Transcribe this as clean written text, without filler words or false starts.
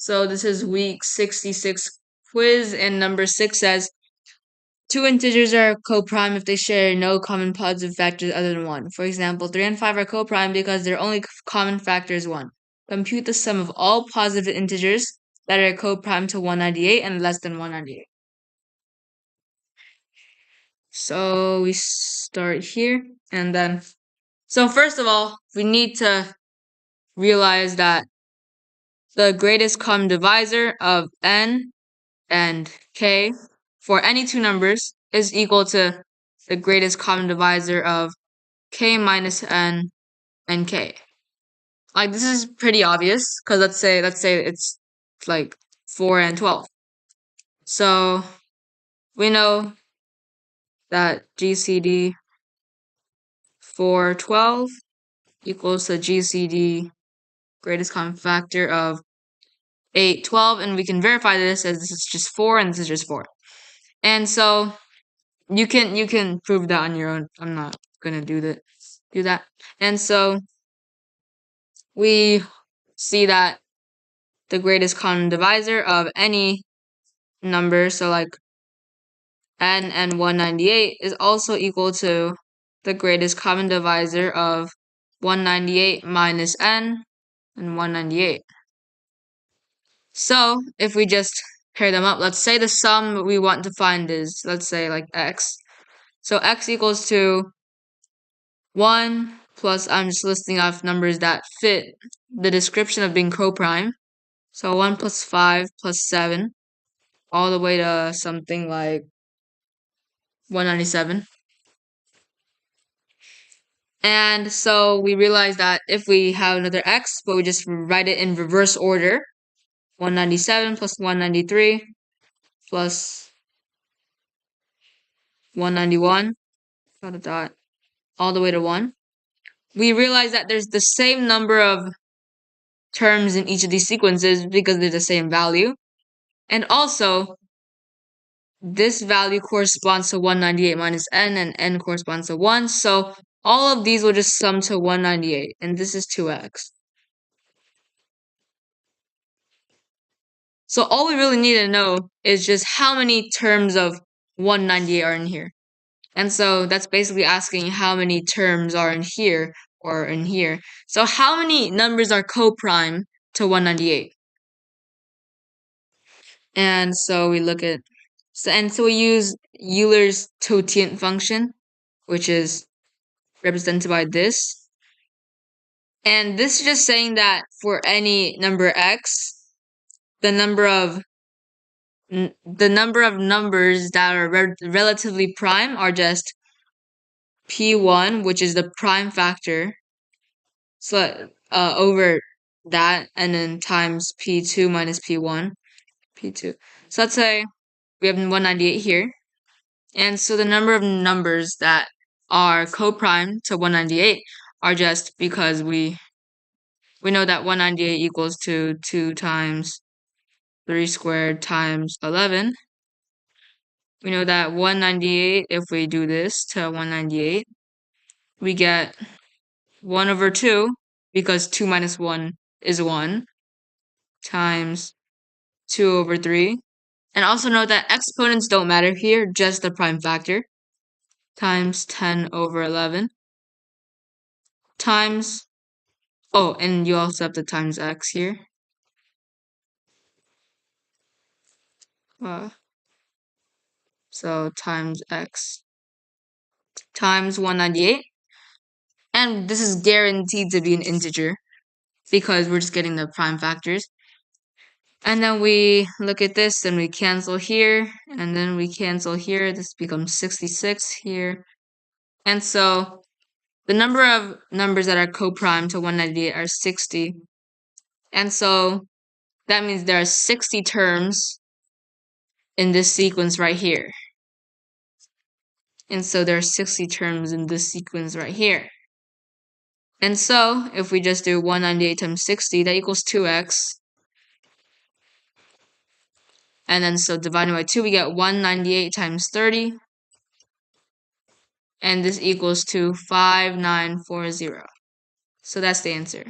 So this is week 66 quiz, and number 6 says, two integers are co-prime if they share no common positive factors other than 1. For example, 3 and 5 are co-prime because their only common factor is 1. Compute the sum of all positive integers that are co-prime to 198 and less than 198. So we start here, and then, so first of all, we need to realize that the greatest common divisor of n and k for any two numbers is equal to the greatest common divisor of k minus n and k. Like, this is pretty obvious, because let's say it's like 4 and 12. So we know that GCD for 12 equals to GCD greatest common factor of 8, 12, and we can verify this as this is just 4 and this is just 4. And so you can prove that on your own. I'm not gonna do that. And so we see that the greatest common divisor of any number, so like n and 198, is also equal to the greatest common divisor of 198 minus n and 198. So if we just pair them up, let's say the sum we want to find is, let's say, like x. So x equals to 1 plus, I'm just listing off numbers that fit the description of being coprime. So 1 plus 5 plus 7, all the way to something like 197. And so we realize that if we have another x, but we just write it in reverse order, 197 plus 193 plus 191, dot, dot, all the way to 1. We realize that there's the same number of terms in each of these sequences because they're the same value. And also, this value corresponds to 198 minus n, and n corresponds to 1. So all of these will just sum to 198, and this is 2x. So all we really need to know is just how many terms of 198 are in here. And so that's basically asking how many terms are in here or in here. So how many numbers are coprime to 198? And so we look at, so we use Euler's totient function, which is represented by this. And this is just saying that for any number x, the number of numbers that are relatively prime are just p1, which is the prime factor, so over that, and then times p2 minus p1, p2. So let's say we have 198 here, and so the number of numbers that are coprime to 198 are just, because we know that 198 equals to 2 times 3 squared times 11. We know that 198, if we do this to 198, we get 1 over 2, because 2 minus 1 is 1, times 2 over 3. And also note that exponents don't matter here, just the prime factor, times 10 over 11, times, oh, and you also have the times x here. So times x times 198. And this is guaranteed to be an integer because we're just getting the prime factors. And then we look at this and we cancel here, and then we cancel here. This becomes 66 here. And so the number of numbers that are coprime to 198 are 60. And so that means there are 60 terms in this sequence right here. And so there are 60 terms in this sequence right here. And so if we just do 198 times 60, that equals 2x. And then so dividing by 2, we get 198 times 30. And this equals to 5940. So that's the answer.